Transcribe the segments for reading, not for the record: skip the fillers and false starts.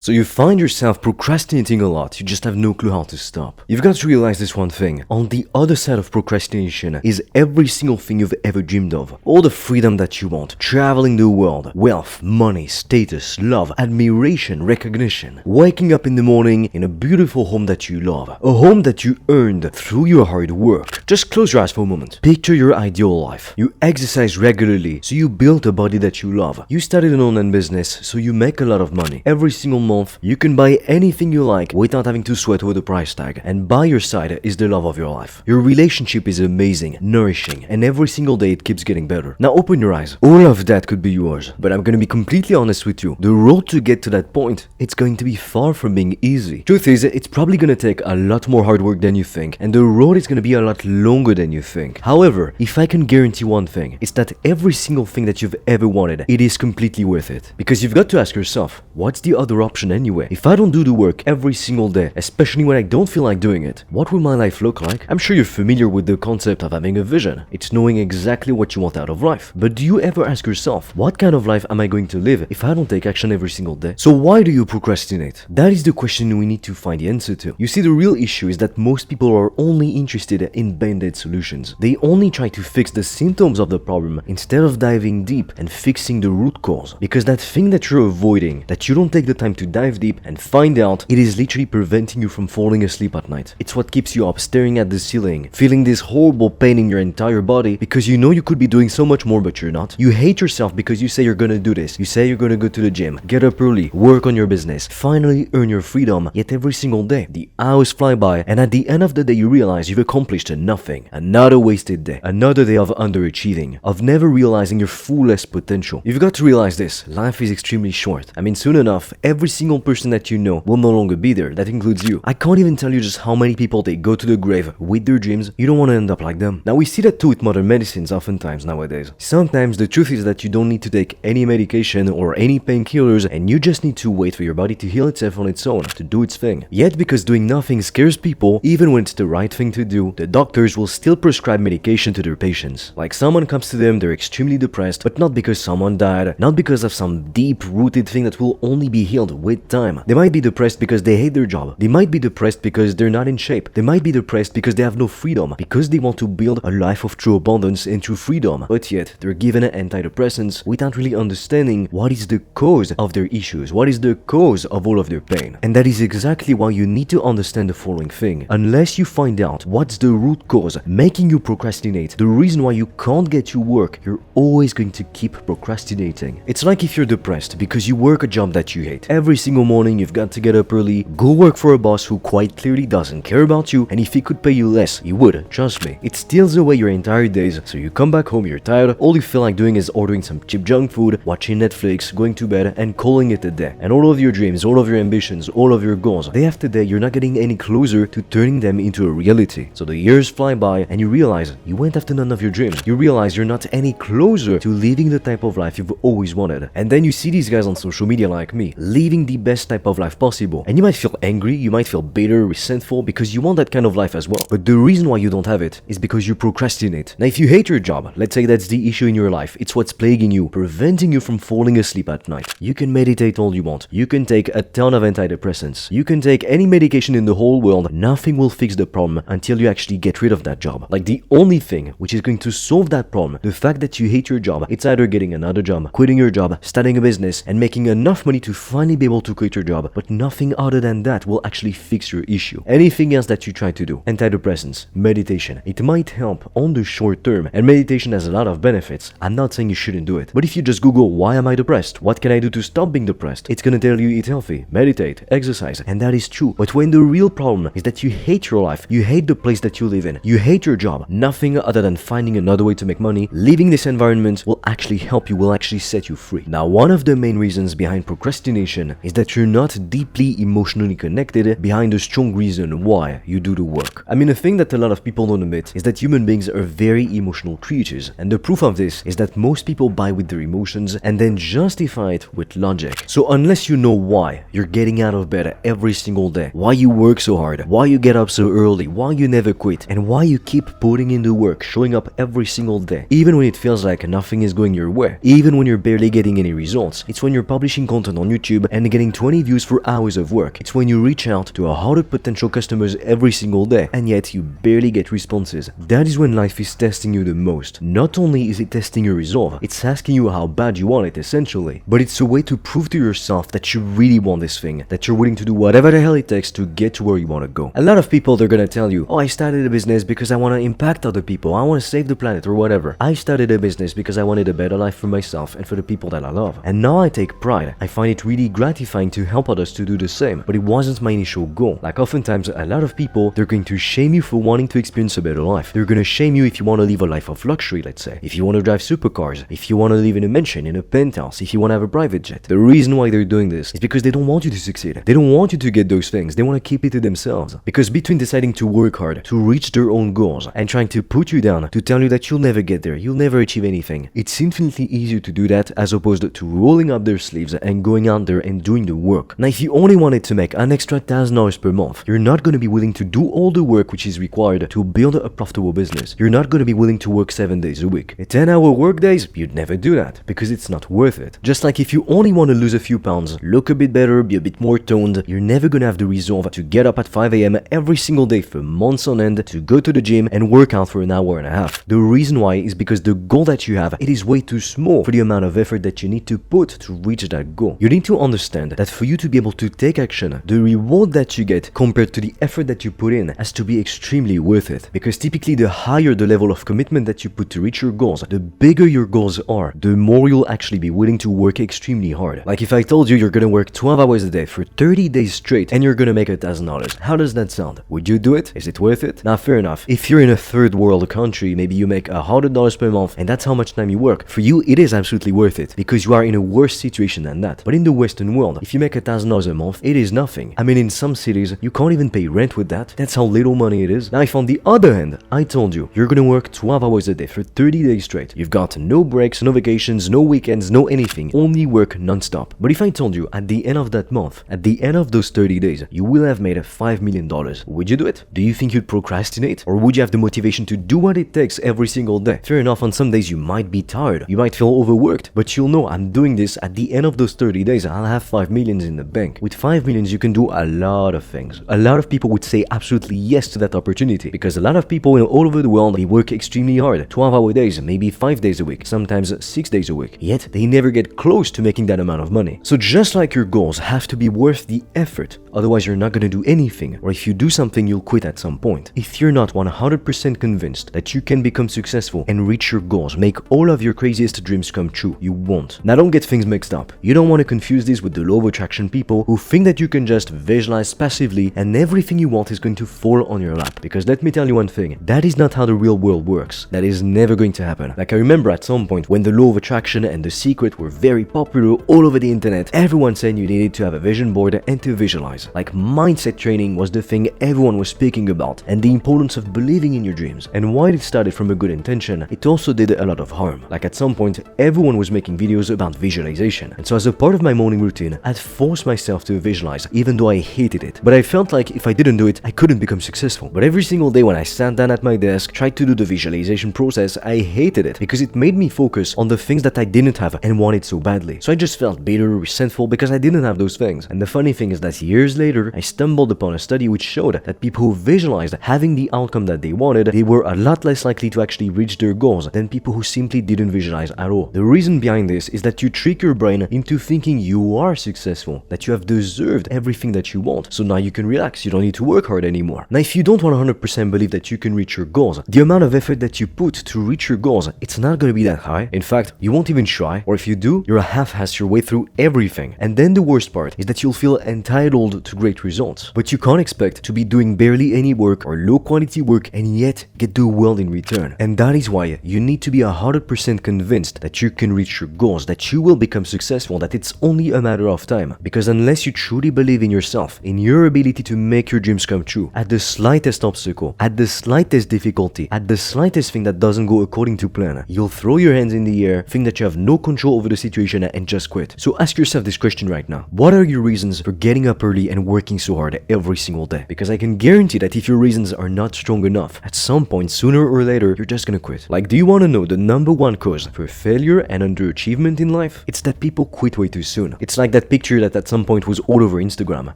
So you find yourself procrastinating a lot, you just have no clue how to stop. You've got to realize this one thing. On the other side of procrastination is every single thing you've ever dreamed of. All the freedom that you want, traveling the world, wealth, money, status, love, admiration, recognition. Waking up in the morning in a beautiful home that you love. A home that you earned through your hard work. Just close your eyes for a moment. Picture your ideal life. You exercise regularly, so you build a body that you love. You started an online business, so you make a lot of money. Every single month, you can buy anything you like without having to sweat over the price tag. And by your side is the love of your life. Your relationship is amazing, nourishing, and every single day it keeps getting better. Now open your eyes. All of that could be yours. But I'm gonna be completely honest with you. The road to get to that point, it's going to be far from being easy. Truth is, it's probably gonna take a lot more hard work than you think, and the road is gonna be a lot longer than you think. However, if I can guarantee one thing, it's that every single thing that you've ever wanted, it is completely worth it. Because you've got to ask yourself, what's the other option anyway? If I don't do the work every single day, especially when I don't feel like doing it, what will my life look like? I'm sure you're familiar with the concept of having a vision. It's knowing exactly what you want out of life. But do you ever ask yourself, what kind of life am I going to live if I don't take action every single day? So why do you procrastinate? That is the question we need to find the answer to. You see, the real issue is that most people are only interested in band-aid solutions. They only try to fix the symptoms of the problem instead of diving deep and fixing the root cause. Because that thing that you're avoiding, that you don't take the time to dive deep and find out, it is literally preventing you from falling asleep at night. It's what keeps you up staring at the ceiling, feeling this horrible pain in your entire body because you know you could be doing so much more but you're not. You hate yourself because you say you're gonna do this, you say you're gonna go to the gym, get up early, work on your business, finally earn your freedom, yet every single day, the hours fly by and at the end of the day you realize you've accomplished nothing. Another wasted day, another day of underachieving, of never realizing your fullest potential. You've got to realize this, life is extremely short. I mean, soon enough, every single person that you know will no longer be there. That includes you. I can't even tell you just how many people they go to the grave with their dreams. You don't want to end up like them. Now we see that too with modern medicines oftentimes nowadays. Sometimes the truth is that you don't need to take any medication or any painkillers and you just need to wait for your body to heal itself on its own, to do its thing. Yet because doing nothing scares people, even when it's the right thing to do, the doctors will still prescribe medication to their patients. Like someone comes to them, they're extremely depressed, but not because someone died, not because of some deep-rooted thing that will only be healed with time. They might be depressed because they hate their job. They might be depressed because they're not in shape. They might be depressed because they have no freedom, because they want to build a life of true abundance and true freedom. But yet, they're given antidepressants without really understanding what is the cause of their issues, what is the cause of all of their pain. And that is exactly why you need to understand the following thing. Unless you find out what's the root cause making you procrastinate, the reason why you can't get to work, you're always going to keep procrastinating. It's like if you're depressed because you work a job that you hate. Every single morning you've got to get up early, go work for a boss who quite clearly doesn't care about you, and if he could pay you less, he would, trust me. It steals away your entire days, so you come back home, you're tired, all you feel like doing is ordering some cheap junk food, watching Netflix, going to bed, and calling it a day. And all of your dreams, all of your ambitions, all of your goals, day after day, you're not getting any closer to turning them into a reality. So the years fly by, and you realize you went after none of your dreams. You realize you're not any closer to living the type of life you've always wanted. And then you see these guys on social media like me, living the best type of life possible. And you might feel angry, you might feel bitter, resentful, because you want that kind of life as well. But the reason why you don't have it is because you procrastinate. Now if you hate your job, let's say that's the issue in your life, it's what's plaguing you, preventing you from falling asleep at night. You can meditate all you want, you can take a ton of antidepressants, you can take any medication in the whole world, nothing will fix the problem until you actually get rid of that job. Like the only thing which is going to solve that problem, the fact that you hate your job, it's either getting another job, quitting your job, starting a business, and making enough money to finally be able to quit your job, but nothing other than that will actually fix your issue. Anything else that you try to do, antidepressants, meditation, it might help on the short term, and meditation has a lot of benefits. I'm not saying you shouldn't do it, but if you just Google why am I depressed, what can I do to stop being depressed, it's gonna tell you eat healthy, meditate, exercise, and that is true. But when the real problem is that you hate your life, you hate the place that you live in, you hate your job, nothing other than finding another way to make money, leaving this environment will actually help you, will actually set you free. Now one of the main reasons behind procrastination is that you're not deeply emotionally connected behind a strong reason why you do the work. I mean, a thing that a lot of people don't admit is that human beings are very emotional creatures, and the proof of this is that most people buy with their emotions and then justify it with logic. So unless you know why you're getting out of bed every single day, why you work so hard, why you get up so early, why you never quit, and why you keep putting in the work, showing up every single day, even when it feels like nothing is going your way, even when you're barely getting any results, it's when you're publishing content on YouTube and getting 20 views for hours of work. It's when you reach out to 100 potential customers every single day, and yet you barely get responses. That is when life is testing you the most. Not only is it testing your resolve, it's asking you how bad you want it essentially, but it's a way to prove to yourself that you really want this thing, that you're willing to do whatever the hell it takes to get to where you want to go. A lot of people, they're gonna tell you, oh, I started a business because I want to impact other people, I want to save the planet or whatever. I started a business because I wanted a better life for myself and for the people that I love. And now I take pride. I find it really gratifying to help others to do the same, but it wasn't my initial goal. Like oftentimes, a lot of people, they're going to shame you for wanting to experience a better life. They're gonna shame you if you want to live a life of luxury, let's say. If you want to drive supercars, if you want to live in a mansion, in a penthouse, if you want to have a private jet. The reason why they're doing this is because they don't want you to succeed. They don't want you to get those things. They want to keep it to themselves. Because between deciding to work hard, to reach their own goals, and trying to put you down, to tell you that you'll never get there, you'll never achieve anything, it's infinitely easier to do that as opposed to rolling up their sleeves and going out there and doing the work. Now, if you only wanted to make an extra $1,000 per month, you're not going to be willing to do all the work which is required to build a profitable business. You're not going to be willing to work 7 days a week. A 10-hour work days, you'd never do that because it's not worth it. Just like if you only want to lose a few pounds, look a bit better, be a bit more toned, you're never going to have the resolve to get up at 5 a.m. every single day for months on end, to go to the gym and work out for an hour and a half. The reason why is because the goal that you have, it is way too small for the amount of effort that you need to put to reach that goal. You need to understand that for you to be able to take action, the reward that you get compared to the effort that you put in has to be extremely worth it. Because typically the higher the level of commitment that you put to reach your goals, the bigger your goals are, the more you'll actually be willing to work extremely hard. Like if I told you you're gonna work 12 hours a day for 30 days straight and you're gonna make $1,000, how does that sound? Would you do it? Is it worth it? Now, fair enough. If you're in a third world country, maybe you make $100 per month and that's how much time you work. For you, it is absolutely worth it because you are in a worse situation than that. But in the Western world, if you make $1,000 a month, it is nothing. I mean, in some cities, you can't even pay rent with that. That's how little money it is. Now, if on the other hand, I told you, you're gonna work 12 hours a day for 30 days straight, you've got no breaks, no vacations, no weekends, no anything, only work non-stop. But if I told you at the end of that month, at the end of those 30 days, you will have made $5 million, would you do it? Do you think you'd procrastinate? Or would you have the motivation to do what it takes every single day? Fair enough, on some days you might be tired, you might feel overworked, but you'll know I'm doing this at the end of those 30 days, I'll have $5 million in the bank. With $5 million, you can do a lot of things. A lot of people would say absolutely yes to that opportunity because a lot of people all over the world, they work extremely hard, 12-hour days, maybe 5 days a week, sometimes 6 days a week, yet they never get close to making that amount of money. So just like your goals have to be worth the effort, otherwise you're not going to do anything, or if you do something, you'll quit at some point. If you're not 100% convinced that you can become successful and reach your goals, make all of your craziest dreams come true, you won't. Now don't get things mixed up. You don't want to confuse this with the law of attraction people who think that you can just visualize passively and everything you want is going to fall on your lap. Because let me tell you one thing, that is not how the real world works. That is never going to happen. Like I remember at some point when the law of attraction and The Secret were very popular all over the internet, everyone said you needed to have a vision board and to visualize. Like mindset training was the thing everyone was speaking about and the importance of believing in your dreams. And while it started from a good intention, it also did a lot of harm. Like at some point, everyone was making videos about visualization. And so as a part of my morning routine, I'd force myself to visualize even though I hated it. But I felt like if I didn't do it, I couldn't become successful. But every single day when I sat down at my desk, tried to do the visualization process, I hated it because it made me focus on the things that I didn't have and wanted so badly. So I just felt bitter, resentful because I didn't have those things. And the funny thing is that years later, I stumbled upon a study which showed that people who visualized having the outcome that they wanted, they were a lot less likely to actually reach their goals than people who simply didn't visualize at all. The reason behind this is that you trick your brain into thinking you are successful, that you have deserved everything that you want. So now you can relax, you don't need to work hard anymore. Now if you don't 100% believe that you can reach your goals, the amount of effort that you put to reach your goals, it's not going to be that high. In fact, you won't even try, or if you do, you're a half-ass your way through everything. And then the worst part is that you'll feel entitled to great results. But you can't expect to be doing barely any work or low quality work and yet get the world in return. And that is why you need to be 100% convinced that you can reach your goals, that you will become successful, that it's only a matter of time. Because unless you truly believe in yourself, in your ability to make your dreams come true, at the slightest obstacle, at the slightest difficulty, at the slightest thing that doesn't go according to plan, you'll throw your hands in the air, think that you have no control over the situation and just quit. So ask yourself this question right now. What are your reasons for getting up early and working so hard every single day? Because I can guarantee that if your reasons are not strong enough, at some point, sooner or later, you're just gonna quit. Like, do you want to know the #1 cause for failure and underachievement in life? It's that people quit way too soon. It's like that that picture that at some point was all over Instagram,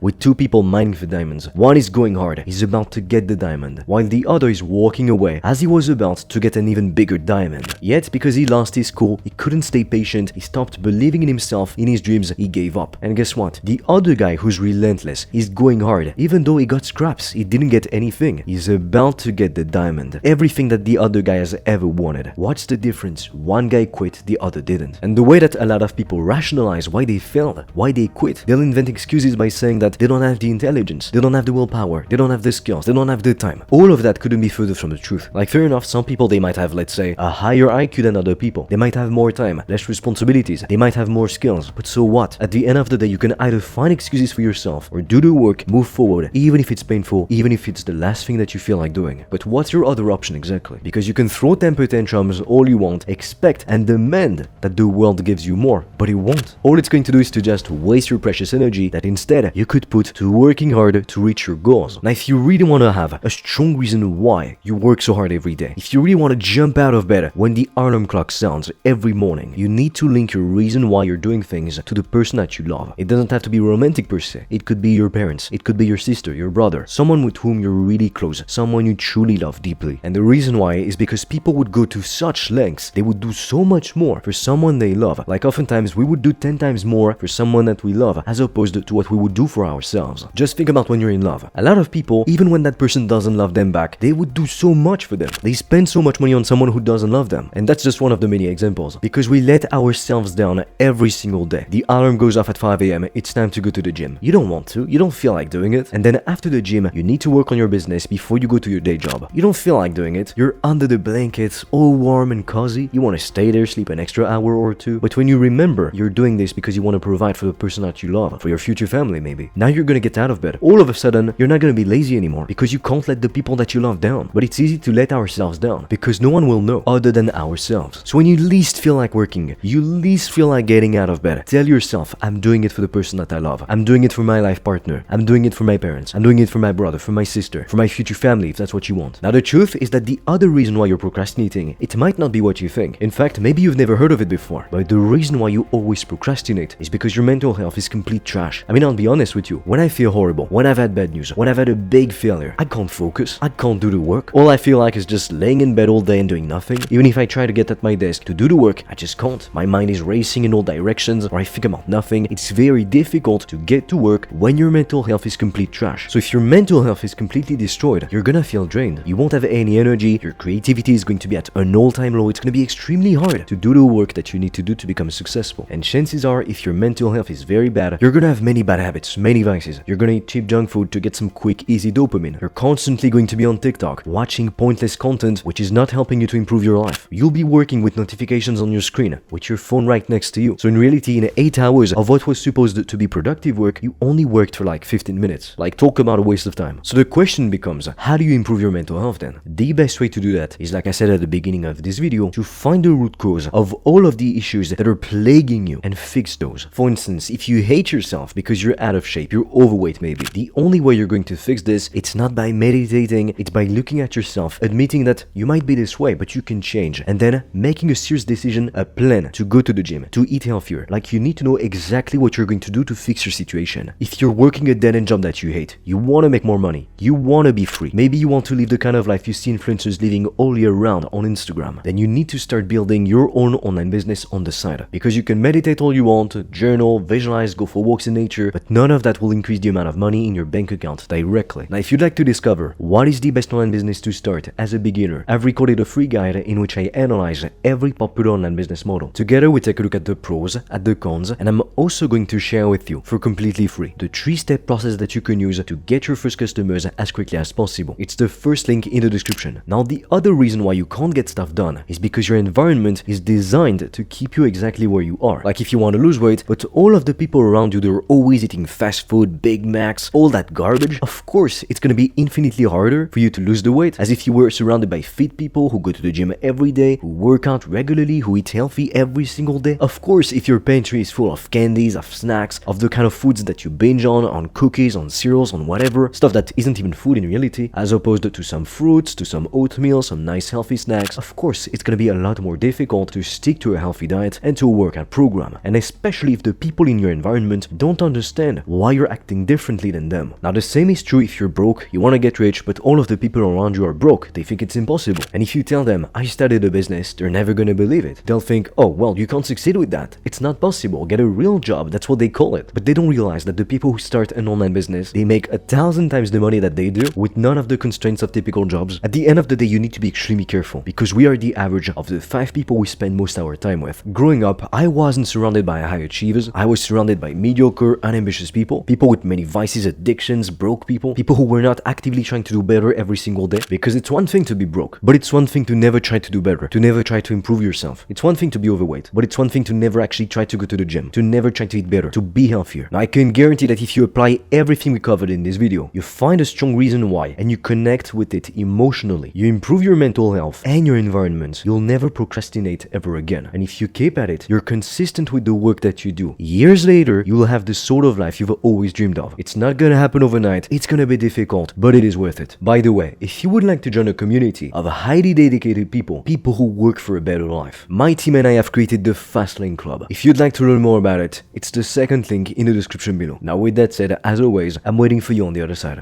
with two people mining for diamonds. One is going hard, he's about to get the diamond, while the other is walking away as he was about to get an even bigger diamond. Yet, because he lost his cool, he couldn't stay patient, he stopped believing in himself, in his dreams, he gave up. And guess what? The other guy who's relentless, he's going hard. Even though he got scraps, he didn't get anything. He's about to get the diamond. Everything that the other guy has ever wanted. What's the difference? One guy quit, the other didn't. And the way that a lot of people rationalize why they failed, why they quit, they'll invent excuses by saying that they don't have the intelligence, they don't have the willpower, they don't have the skills, they don't have the time. All of that couldn't be further from the truth. Like, fair enough, some people, they might have, let's say, a higher IQ than other people. They might have more time, less responsibilities, they might have more skills. But so what? At the end of the day, you can either find excuses for yourself or do the work, move forward, even if it's painful, even if it's the last thing that you feel like doing. But what's your other option exactly? Because you can throw temper tantrums all you want, expect and demand that the world gives you more, but it won't. All it's going to do is to just waste your precious energy that instead you could put to working hard to reach your goals. Now, if you really want to have a strong reason why you work so hard every day, if you really want to jump out of bed when the alarm clock sounds every morning, you need to link your reason why you're doing things to the person that you love. It doesn't have to be romantic per se. It could be your parents, it could be your sister, your brother, someone with whom you're really close, someone you truly love deeply. And the reason why is because people would go to such lengths, they would do so much more for someone they love. Like, oftentimes we would do 10 times more for someone that we love as opposed to what we would do for ourselves. Just think about when you're in love. A lot of people, even when that person doesn't love them back, they would do so much for them. They spend so much money on someone who doesn't love them. And that's just one of the many examples. Because we let ourselves down every single day. The alarm goes off at 5 a.m. It's time to go to the gym. You don't want to, you don't feel like doing it. And then after the gym, you need to work on your business before you go to your day job. You don't feel like doing it. You're under the blankets, all warm and cozy. You want to stay there, sleep an extra hour or two. But when you remember you're doing this because you want to provide for the person that you love, for your future family maybe, now you're gonna get out of bed. All of a sudden, you're not gonna be lazy anymore because you can't let the people that you love down. But it's easy to let ourselves down because no one will know other than ourselves. So when you least feel like working, you least feel like getting out of bed, tell yourself, I'm doing it for the person that I love. I'm doing it for my life partner. I'm doing it for my parents. I'm doing it for my brother, for my sister, for my future family, if that's what you want. Now, the truth is that the other reason why you're procrastinating, it might not be what you think. In fact, maybe you've never heard of it before, but the reason why you always procrastinate is because your mental health is complete trash. I mean, I'll be honest with you, when I feel horrible, when I've had bad news, when I've had a big failure, I can't focus, I can't do the work. All I feel like is just laying in bed all day and doing nothing. Even if I try to get at my desk to do the work, I just can't. My mind is racing in all directions, or I think about nothing. It's very difficult to get to work when your mental health is complete trash. So if your mental health is completely destroyed, you're gonna feel drained. You won't have any energy, your creativity is going to be at an all-time low. It's gonna be extremely hard to do the work that you need to do to become successful. And chances are, if your mental health is very bad, you're gonna have many bad habits, many vices. You're gonna eat cheap junk food to get some quick, easy dopamine. You're constantly going to be on TikTok, watching pointless content, which is not helping you to improve your life. You'll be working with notifications on your screen, with your phone right next to you. So in reality, in 8 hours of what was supposed to be productive work, you only worked for like 15 minutes. Like, talk about a waste of time. So the question becomes, how do you improve your mental health then? The best way to do that is, like I said at the beginning of this video, to find the root cause of all of the issues that are plaguing you and fix those. For instance, if you hate yourself because you're out of shape, you're overweight maybe, the only way you're going to fix this, it's not by meditating, it's by looking at yourself, admitting that you might be this way, but you can change, and then making a serious decision, a plan to go to the gym, to eat healthier. Like, you need to know exactly what you're going to do to fix your situation. If you're working a dead-end job that you hate, you want to make more money, you want to be free, maybe you want to live the kind of life you see influencers living all year round on Instagram, then you need to start building your own online business on the side. Because you can meditate all you want, journal, visualize, go for walks in nature, but none of that will increase the amount of money in your bank account directly. Now, if you'd like to discover what is the best online business to start as a beginner, I've recorded a free guide in which I analyze every popular online business model. Together, we take a look at the pros, at the cons, and I'm also going to share with you, for completely free, the 3-step process that you can use to get your first customers as quickly as possible. It's the first link in the description. Now, the other reason why you can't get stuff done is because your environment is designed to keep you exactly where you are. Like, if you want to lose weight, but all of the people around you, they're always eating fast food, Big Macs, all that garbage, of course, it's gonna be infinitely harder for you to lose the weight as if you were surrounded by fit people who go to the gym every day, who work out regularly, who eat healthy every single day. Of course, if your pantry is full of candies, of snacks, of the kind of foods that you binge on cookies, on cereals, on whatever, stuff that isn't even food in reality, as opposed to some fruits, to some oatmeal, some nice healthy snacks, of course, it's gonna be a lot more difficult to stick to a healthy diet and to a workout program. And especially if the people people in your environment don't understand why you're acting differently than them. Now the same is true if you're broke, you want to get rich, but all of the people around you are broke. They think it's impossible. And if you tell them, I started a business, they're never gonna believe it. They'll think, oh, well, you can't succeed with that. It's not possible. Get a real job. That's what they call it. But they don't realize that the people who start an online business, they make 1,000 times the money that they do with none of the constraints of typical jobs. At the end of the day, you need to be extremely careful because we are the average of the 5 people we spend most of our time with. Growing up, I wasn't surrounded by high achievers. I was surrounded by mediocre, unambitious people, people with many vices, addictions, broke people who were not actively trying to do better every single day. Because it's one thing to be broke, but it's one thing to never try to do better, to never try to improve yourself. It's one thing to be overweight, but it's one thing to never actually try to go to the gym, to never try to eat better, to be healthier. Now I can guarantee that if you apply everything we covered in this video, you find a strong reason why and you connect with it emotionally, you improve your mental health and your environment, you'll never procrastinate ever again. And if you keep at it, you're consistent with the work that you do. Years later, you will have the sort of life you've always dreamed of. It's not gonna happen overnight, it's gonna be difficult, but it is worth it. By the way, if you would like to join a community of highly dedicated people who work for a better life, my team and I have created the Fast Lane Club. If you'd like to learn more about it, it's the second link in the description below. Now with that said, as always, I'm waiting for you on the other side.